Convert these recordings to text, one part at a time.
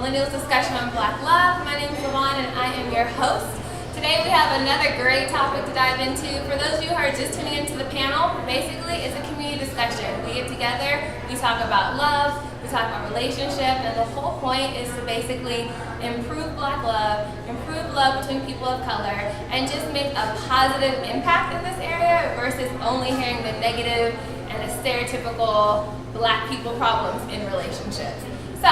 Millennials discussion on Black love. My name is Lavon and I am your host. Today we have another great topic to dive into. For those of you who are just tuning into the panel, basically it's a community discussion. We get together, we talk about love, we talk about relationship, and the whole point is to basically improve Black love, improve love between people of color, and just make a positive impact in this area versus only hearing the negative and the stereotypical Black people problems in relationships. So,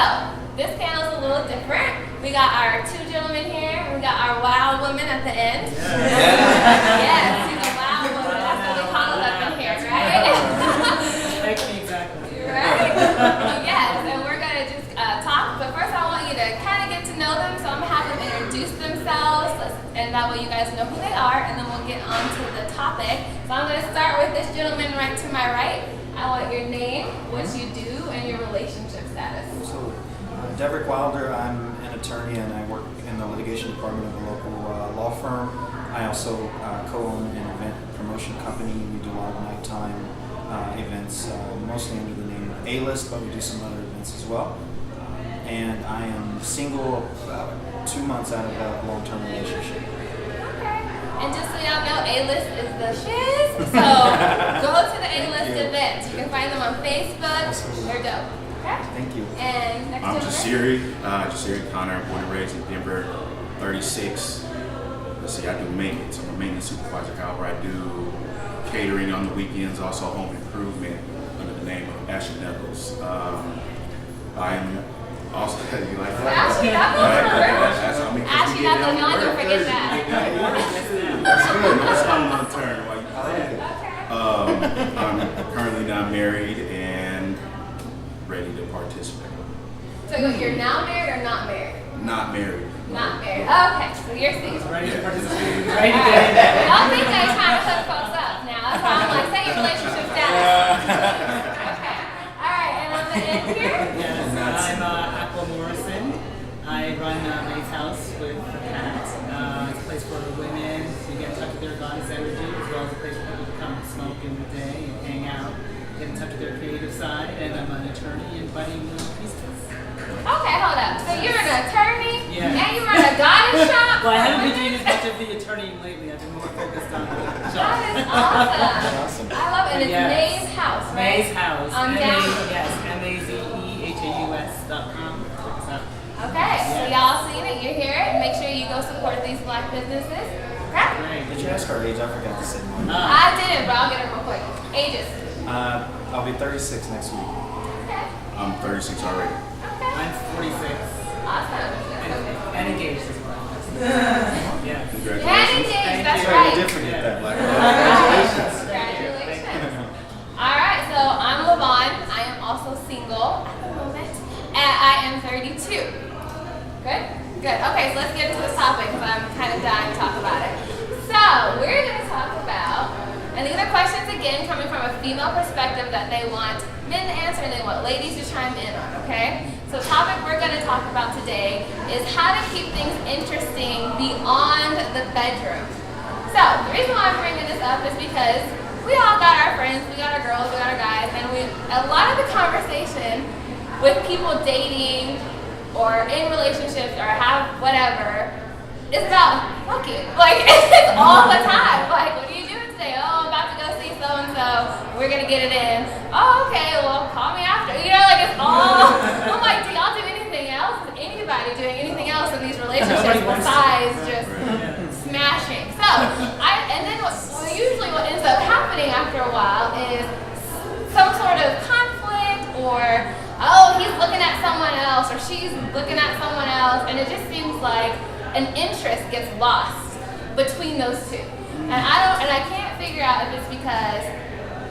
this panel is a little different. We got our two gentlemen here. We got our wild woman at the end. Yes, she's a wild woman. That's what we call it up in here, right? Exactly. Right? Yes, and we're going to just talk. But first I want you to kind of get to know them. So I'm going to have them introduce themselves. And that way you guys know who they are. And then we'll get on to the topic. So I'm going to start with this gentleman right to my right. I want your name, what you do, and your relationship status. Absolutely. Deverick Wilder, I'm an attorney and I work in the litigation department of a local law firm. I also co-own an event promotion company. We do a lot of nighttime events, mostly under the name of A-List, but we do some other events as well. And I am single about 2 months out of a long-term relationship. And just so y'all know, A-List is the shiz. So go to the A-List events. You can find them on Facebook. They're dope. Okay? Thank you. And next I'm gentleman. Jasire, Conner, born and raised in Denver, 36. Let's see, I do maintenance. I'm a maintenance supervisor. However, I do catering on the weekends, also home improvement under the name of Ashy. I'm also, you like that? Ashy, Ashy, y'all don't forget that. That's good. No stone unturned while you play it. I'm currently not married and ready to participate. So you're now married or not married? Not married. Not married. Okay, so you're single. Ready to participate. All Ready to right. get in there. Y'all think they trying to hook folks up now. That's why I'm like, say your relationship status. Okay. All right, and on the end here? Yes, I'm Morrison. I run Haus with the Cat. It's a place for women to get in touch with their goddess energy, as well as a place for people to come and smoke in the day and hang out, get in touch with their creative side. And I'm an attorney in budding pieces. Okay, hold up. So you're an attorney Yeah. and you run a goddess shop? Well, I haven't been doing as much of the attorneying lately. I've been more focused on the shop. That is awesome. I love it. And it's Yes. May's House, right? May's House. On down. Yes, MAZEHAUS.com. Check us out. Okay, so y'all seen it, you hear it. Make sure you go support these Black businesses. Okay? Great. Did you ask our age? I forgot to say mine. I didn't, but I'll get it real quick. Ages. I'll be 36 next week. Okay. I'm 36 already. Okay. I'm 46 Awesome. and engaged as well. Yeah. Congratulations. And engaged, that's Very right. different at that. Congratulations. All right, so I'm Lavon. I am also single at the moment, and I am 32. Good? Good. Okay, so let's get into this topic because I'm kind of dying to talk about it. So we're going to talk about, and these are questions again coming from a female perspective that they want men to answer and they want ladies to chime in on, okay? So the topic we're going to talk about today is how to keep things interesting beyond the bedroom. So the reason why I'm bringing this up is because we all got our friends, we got our girls, we got our guys, and a lot of the conversation with people dating or in relationships or have whatever is about fucking. Like, it's all the time. Like, what are you doing today? Oh, I'm about to go see so-and-so. We're going to get it in. Oh, okay, well, call me after. You know, like, it's all. I'm like, do y'all do anything else? Is anybody doing anything else in these relationships besides just smashing? So, and then usually what ends up happening after a while is some sort of conflict or, oh, he's looking at someone else or she's looking at someone else, and it just seems like an interest gets lost between those two. And I can't figure out if it's because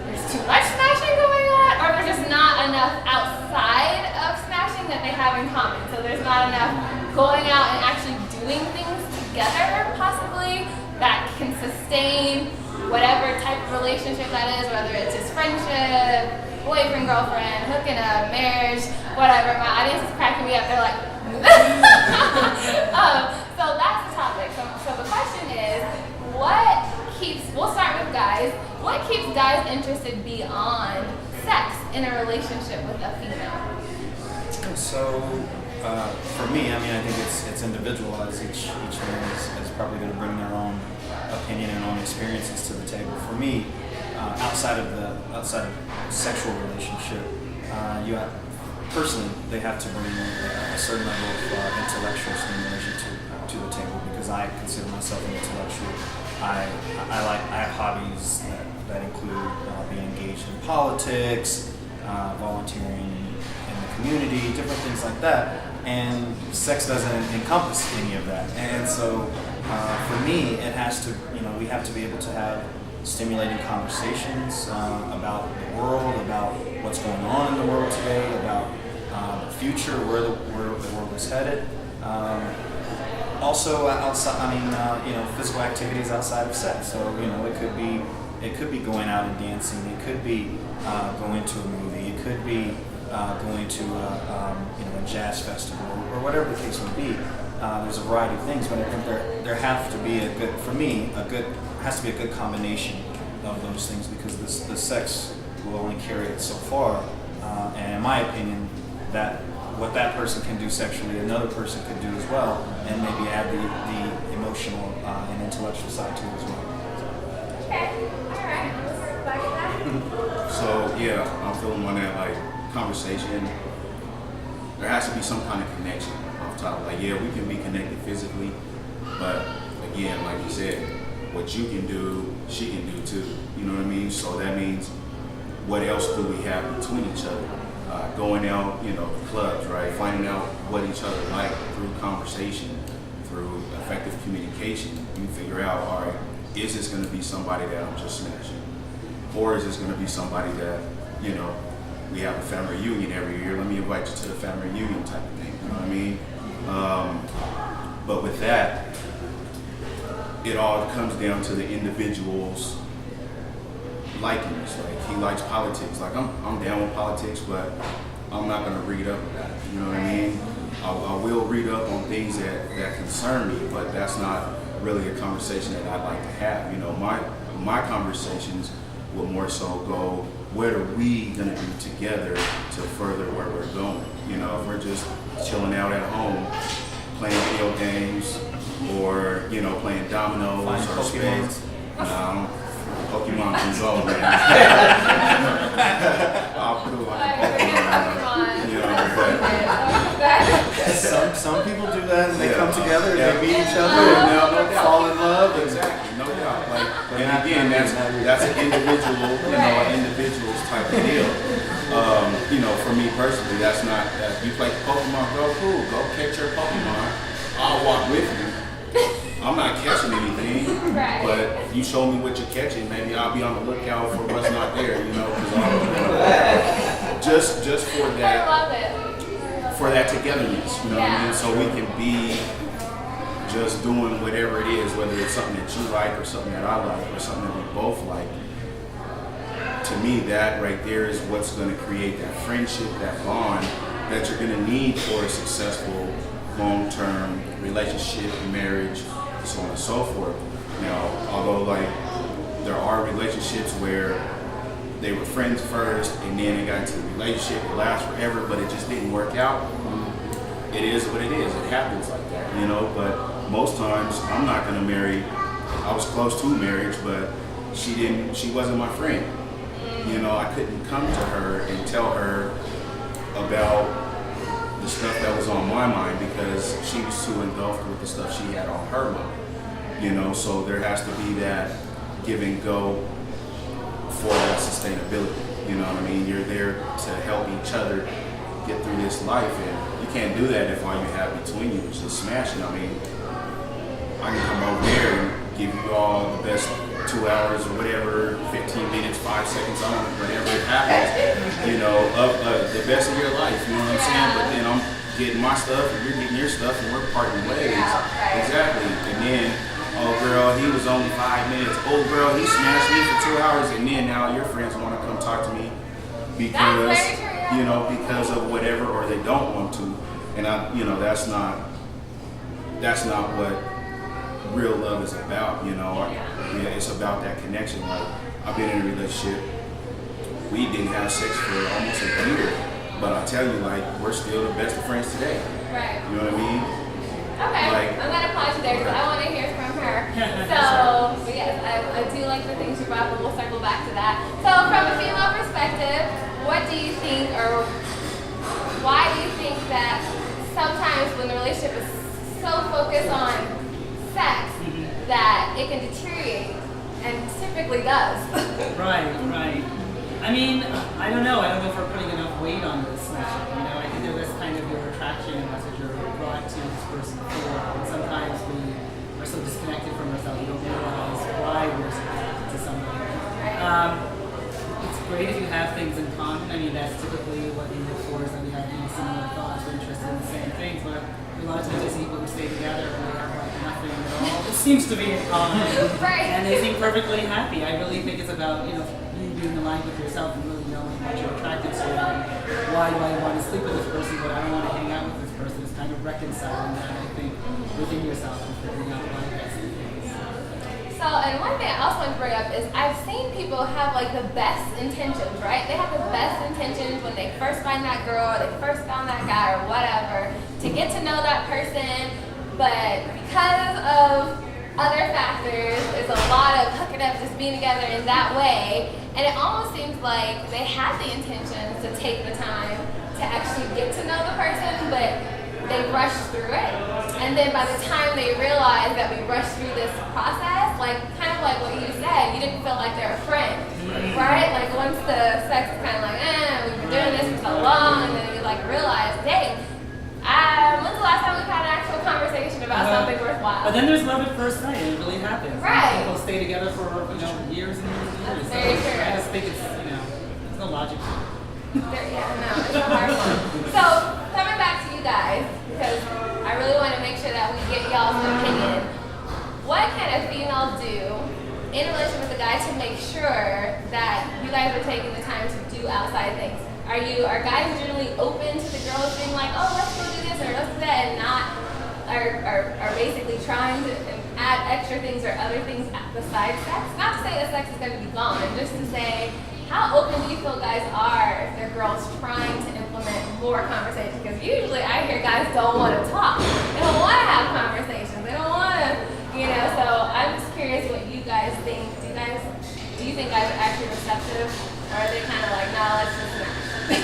there's too much smashing going on or there's just not enough outside of smashing that they have in common. So there's not enough going out and actually doing things together possibly that can sustain whatever type of relationship that is, whether it's just friendship, boyfriend, girlfriend, hooking up, marriage, whatever. My audience is cracking me up. They're like, so that's the topic. So the question is, we'll start with guys, what keeps guys interested beyond sex in a relationship with a female? So for me, I mean, I think it's individualized. Each man is probably going to bring their own opinion and own experiences to the table. For me, outside of sexual relationship, personally, they have to bring a certain level of intellectual stimulation to the table, because I consider myself an intellectual. I have hobbies that include being engaged in politics, volunteering in the community, different things like that. And sex doesn't encompass any of that. And so for me, it has to, we have to be able to have stimulating conversations about the world, about what's going on in the world today, about the future, where the world is headed. Also outside, physical activities outside of sex. So, it could be going out and dancing. It could be going to a movie. It could be going to a jazz festival, or whatever the case may be. There's a variety of things, but I think there have to be has to be a good combination of those things, because the sex will only carry it so far. And in my opinion, that what that person can do sexually, another person could do as well, and maybe add the emotional and intellectual side to it as well. Okay, all right. Let's back at that. So yeah, I'm feeling on that conversation. There has to be some kind of connection off top. We can be connected physically, but again, like you said, what you can do, she can do too. You know what I mean? So that means, what else do we have between each other? Going out, clubs, right? Finding out what each other like through conversation, through effective communication. You figure out, all right, is this going to be somebody that I'm just smashing? Or is this going to be somebody that, we have a family reunion every year, let me invite you to the family reunion type of thing, you know what I mean? But with that, it all comes down to the individual's likings. He likes politics. I'm down with politics, but I'm not going to read up about it. You know what I mean? I will read up on things that concern me, but that's not really a conversation that I'd like to have. My conversations will more so go, what are we going to do together to further where we're going? If we're just chilling out at home, playing video games, or playing dominoes or spades. Pokemon can go, man. I'll put it but some people do that, and they come together, and they meet each other, and they fall in love. Exactly, no doubt. And again, that's an individual, an individual's type of deal. For me personally, that's not. You play Pokemon, go cool, go catch your Pokemon. I'll walk with you. I'm not catching anything, right. But you show me what you're catching. Maybe I'll be on the lookout for what's not there, just for that. I love it. For that togetherness, what I mean? So we can be just doing whatever it is, whether it's something that you like or something that I like or something that we both like. To me, that right there is what's going to create that friendship, that bond that you're going to need for a successful long-term relationship, marriage, so on and so forth. Now, although there are relationships where they were friends first and then they got into the relationship, it lasts forever, but it just didn't work out. It is what it is. It happens like that, but most times I'm not gonna marry. I was close to marriage, but she wasn't my friend. I couldn't come to her and tell her about the stuff that was on my mind because she was too engulfed with the stuff she had on her mind. So there has to be that give and go for that sustainability. You know what I mean? You're there to help each other get through this life, and you can't do that if all you have between you is just smashing. I mean, I can come over there and give you all the best 2 hours or whatever, 15 minutes, 5 seconds on whatever it happens, of the best of your life, you know what I'm saying? But then I'm getting my stuff and you're getting your stuff and we're parting ways. Exactly. And then, oh girl, he was only 5 minutes. Oh girl, he smashed me for 2 hours, and then now your friends want to come talk to me because, because of whatever, or they don't want to. And that's not what real love is about, it's about that connection. I've been in a relationship, we didn't have sex for almost a year, But I tell you, like, we're still the best of friends today. Right. You know what I mean? Okay, Like, I'm going to pause you there because I want to hear from her. So, but yes, I do like the things you brought up, but we'll circle back to that. So, from a female perspective, what do you think, or why do you think that sometimes when the relationship is so focused on sex that it can deteriorate, and typically does? Right. I mean, I don't know. I don't know if we're putting enough weight on this. You know, I think that's kind of your attraction, and that's what you're brought to this person for. And sometimes we are so disconnected from ourselves, we don't realize why we're so attracted to somebody. It's great if you have things in common. I mean, that's typically what we look for, is that we have similar thoughts, we're interested in the same things. But a lot of times I see people who stay together and they have like nothing at all. It seems to be in common, and they seem perfectly happy. I really think it's about, you know, you being aligned with yourself and really knowing what you're attracted to. And why do I want to sleep with this person, but I don't want to hang out with this person? It's kind of reconciling that, I think, within yourself and figuring out why that's the case. So, and one thing I also want to bring up is I've seen people have like the best intentions, right? They have the best intentions when they first find that girl, or they first found that guy, or whatever, to get to know that person, but because of other factors, there's a lot of hooking up, just being together in that way, and it almost seems like they had the intentions to take the time to actually get to know the person, but they rushed through it. And then by the time they realize that we rushed through this process, like kind of like what you said, you didn't feel like they're a friend, right? Like once the sex is kind of like, we've been doing this for so long, and then you like realize, dang, when's the last time we've had an actual conversation about something worthwhile? But then there's love at first sight, and it really happens. Right. People stay together for, you know, years and years and years. That's very true. I just think it's, you know, there's no logic to it. It's a hard one. So, coming back to you guys, because I really want to make sure that we get y'all's opinion. What can a female do in relation with a guy to make sure that you guys are taking the time to do outside things? Are guys generally open to the girls being like, oh, let's go do this or let's do that, and not are basically trying to add extra things or other things besides sex? Not to say that sex is going to be gone, just to say, how open do you feel guys are if they're girls trying to implement more conversation? Because usually I hear guys don't want to talk. They don't want to have conversations. They don't want to, you know, so I'm just curious what you guys think. Do you think guys are actually receptive? Or are they kind of like, nah, let's just not? Is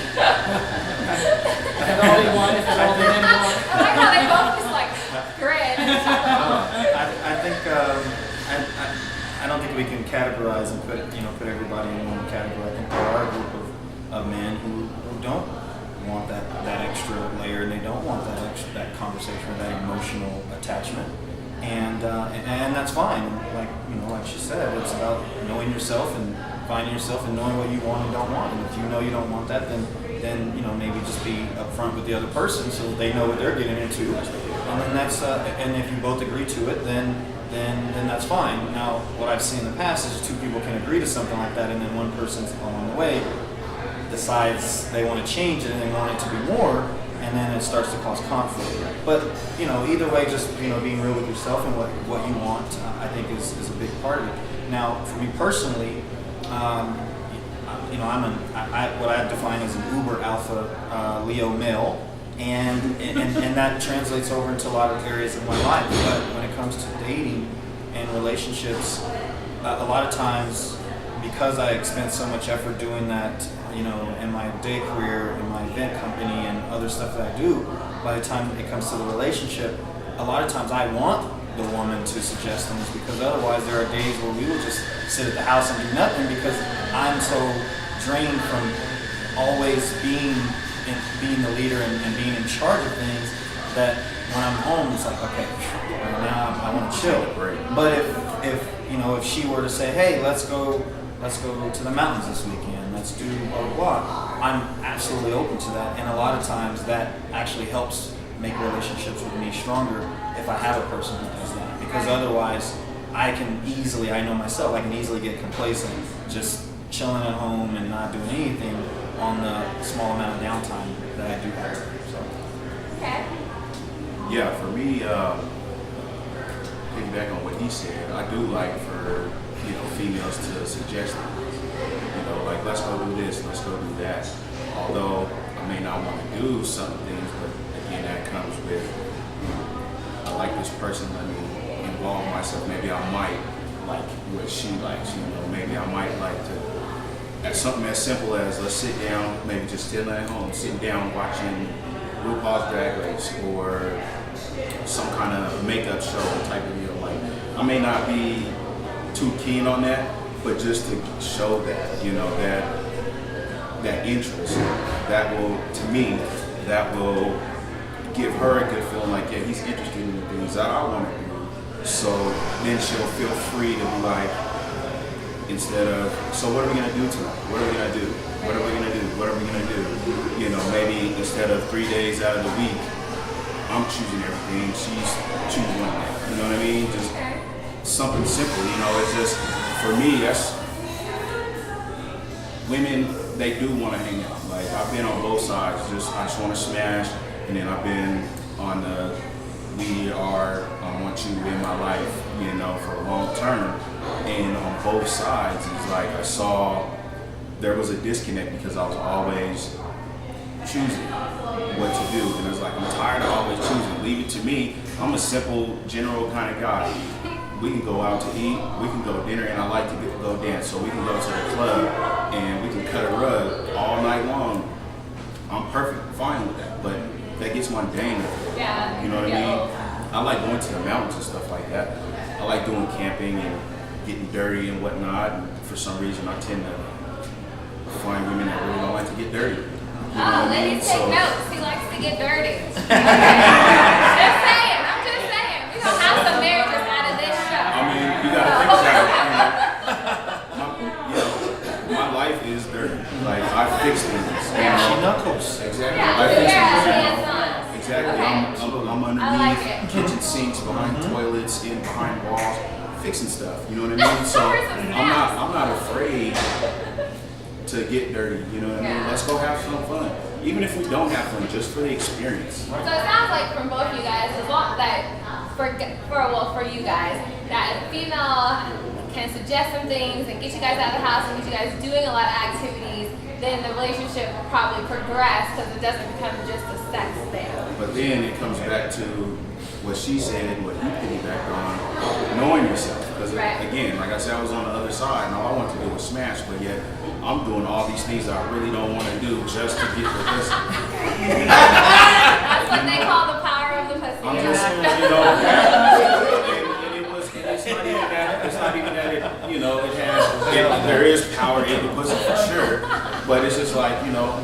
that all they want? Is that all the men want? I like how they both just like grin. I think I don't think we can categorize and put everybody in one category. I think there are a group of men who don't want that extra layer, and they don't want that conversation or that emotional attachment, and that's fine. Like she said, it's about knowing yourself and finding yourself and knowing what you want and don't want. And if you know you don't want that, then maybe just be upfront with the other person so they know what they're getting into, and then that's and if you both agree to it, then that's fine. Now, what I've seen in the past is two people can agree to something like that, and then one person along the way decides they want to change it and they want it to be more, and then it starts to cause conflict. But either way, just being real with yourself and what you want, I think is a big part of it. Now, for me personally, what I define as an uber alpha Leo male, and that translates over into a lot of areas of my life. But when it comes to dating and relationships, a lot of times, because I spent so much effort doing that, in my day career, in my event company, and other stuff that I do, by the time it comes to the relationship, a lot of times I want the woman to suggest things, because otherwise there are days where we will just sit at the house and do nothing, because I'm so drained from always being the leader and being in charge of things, that when I'm home it's like, okay, now I want to chill. But if she were to say, hey, let's go to the mountains this weekend, let's do blah blah blah, I'm absolutely open to that. And a lot of times that actually helps make relationships with me stronger if I have a person who does that, because otherwise I know myself, I can easily get complacent, just chilling at home and not doing anything on the small amount of downtime that I do have. So. Okay. Yeah, for me, piggyback on what he said, I do like for females to suggest things. Like, let's go do this, let's go do that. Although I may not want to do some things, but again, that comes with, I like this person, let me involve myself. Maybe I might like what she likes, you know, maybe I might like to, at something as simple as let's sit down, maybe just sitting at home, sitting down watching RuPaul's Drag Race or some kind of makeup show type of deal. Like, I may not be too keen on that, but just to show that, you know, that interest, that will, to me, that will give her a good feeling like, yeah, he's interested in the things that I want to do. So then she'll feel free to be like, instead of, so what are we gonna do tonight? What are we gonna do? What are we gonna do? What are we gonna do? You know, maybe instead of 3 days out of the week, I'm choosing everything, she's choosing one day. You know what I mean? Just something simple, you know, it's just, for me, that's, women, they do wanna hang out. Like, I've been on both sides, I just wanna smash, and then I've been on the, I want you in my life, you know, for a long term. And on both sides, it's like I saw there was a disconnect because I was always choosing what to do. And it's like, I'm tired of always choosing. Leave it to me. I'm a simple, general kind of guy. We can go out to eat, we can go dinner, and I like to go dance. So we can go to the club and we can cut a rug all night long. I'm perfect, fine with that. But that gets mundane. Yeah. You know what I mean? I like going to the mountains and stuff like that. I like doing camping and getting dirty and whatnot. And for some reason, I tend to find women that really don't like to get dirty. You know what I mean? Ladies take notes. He likes to get dirty. Just saying. I'm just saying. We're going to have some marriages out of this show. I mean, you got to think about it. My life is dirty. Like, I fix things. She knuckles. Exactly. Yeah, I fix things. hands-on. Exactly. Okay. I'm underneath kitchen sinks, behind toilets, behind walls, fixing stuff. You know what I mean? So I'm not afraid to get dirty. You know what I mean? Let's go have some fun. Even if we don't have fun, just for the experience. So it sounds like from both you guys, as long that for you guys, that a female can suggest some things and get you guys out of the house and get you guys doing a lot of activities, then the relationship will probably progress because it doesn't become just a sex thing. But then it comes back to what she said and what you piggybacked on, knowing yourself. Because again, like I said, I was on the other side and all I wanted to do was smash, but yet I'm doing all these things that I really don't want to do just to get the pussy. That's what they call the power of the pussy. I'm just saying, you know, it's not even that it, you know, there is power in the pussy for sure, but it's just like, you know,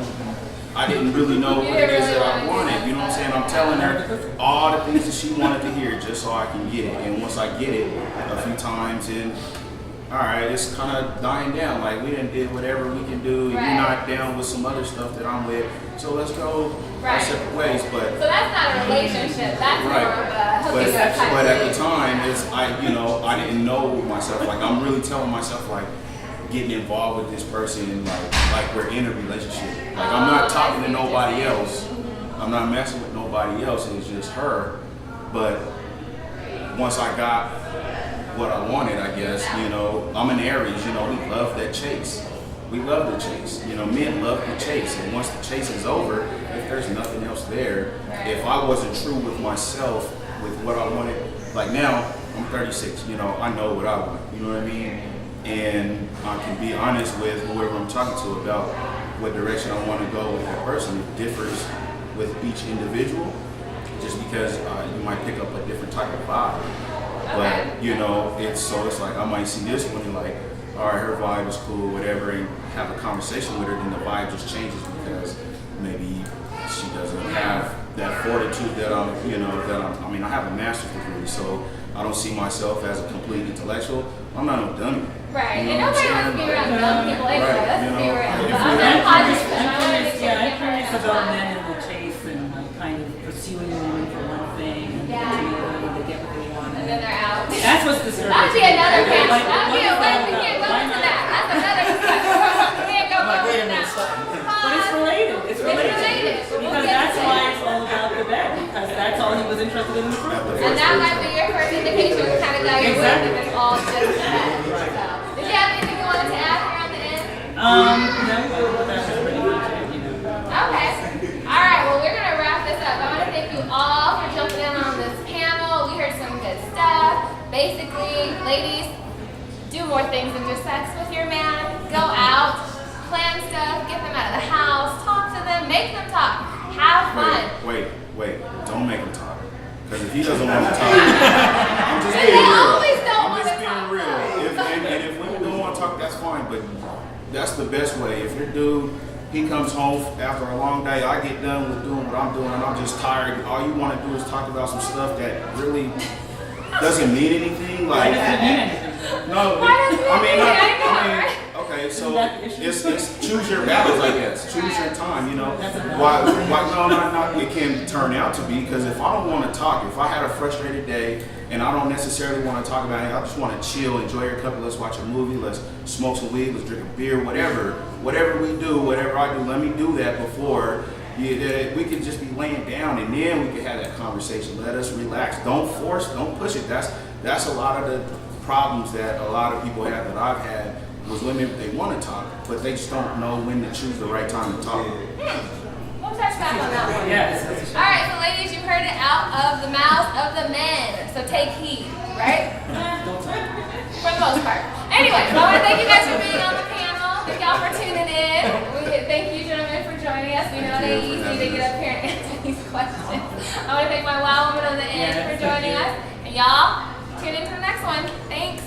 I didn't really know what it is that I wanted. You know what I'm saying? I'm telling her all the things that she wanted to hear just so I can get it. And once I get it a few times, and all right, it's kind of dying down. Like, we done did whatever we can do. You're not down with some other stuff that I'm with, so let's go our separate ways. But so that's not a relationship. That's more of a hooking up type but at thing. the time, I didn't know myself. Like, I'm really telling myself, like, getting involved with this person, like we're in a relationship. Like, I'm not talking to nobody else. I'm not messing with nobody else. It's just her. But once I got what I wanted, I guess, you know, I'm an Aries. You know, we love that chase. We love the chase. You know, men love the chase. And once the chase is over, if there's nothing else there, if I wasn't true with myself, with what I wanted, like now, I'm 36. You know, I know what I want. You know what I mean? And I can be honest with whoever I'm talking to about what direction I want to go with that person. It differs with each individual, just because you might pick up a different type of vibe. But you know, it's like I might see this one and like, all right, her vibe is cool, whatever, and have a conversation with her, then the vibe just changes because maybe she doesn't have that fortitude that I mean, I have a master's degree, so I don't see myself as a complete intellectual. I'm not no dummy. Right, You and know what nobody I'm wants to be saying? around dumb people anyway, Right, let's you be know, real. if But we- I'm positive. I'm curious about men in the chase and like kind of pursuing a woman for one thing and ultimately they get what they want. And then they're out. That's what's disturbing. That'd be another panel. Like, That'd be a what way is we that can't go about? into that. That's another discussion. We can't go Like, wait a into minute, that. But it's related. It's related. related. Because that's why it's all about the bed. Because that's all he was interested in the first place. And that might be your first indication of the kind of guy you're with if it's all just that. So, did you have anything you wanted to add here on the end? No, but that's pretty much it, you know. Okay. ladies, do more things than just sex with your man. Go out, plan stuff, get them out of the house, talk to them, make them talk, have fun. Wait. Don't make him talk. Because if he doesn't want to talk, I'm just being real. always don't I'm want just to being talk. real. And if women don't want to talk, that's fine. But that's the best way. If your dude, he comes home after a long day, I get done with doing what I'm doing, and I'm just tired. All you want to do is talk about some stuff that really doesn't mean anything. Like, no, okay, so it's choose your battles, I guess. Choose your time, you know. Why no, it can turn out to be, because if I don't want to talk, if I had a frustrated day and I don't necessarily want to talk about it, I just want to chill, enjoy your company, let's watch a movie, let's smoke some weed, let's drink a beer, whatever we do, whatever I do, let me do that before we could just be laying down, and then we could have that conversation. Let us relax. Don't force, don't push it. That's a lot of the problems that a lot of people have, that I've had, was women, they want to talk, but they just don't know when to choose the right time to talk. We'll touch back on that one. Yes. All right, so ladies, you've heard it out of the mouths of the men, so take heed, right? For the most part. Anyway, I want to thank you guys for being on the panel. Thank y'all for tuning in. Thank you, gentlemen, for joining us. We know it ain't easy to get up here and answer these questions. I want to thank my wild woman on the end for joining us. And y'all, tune in to the next one. Thanks.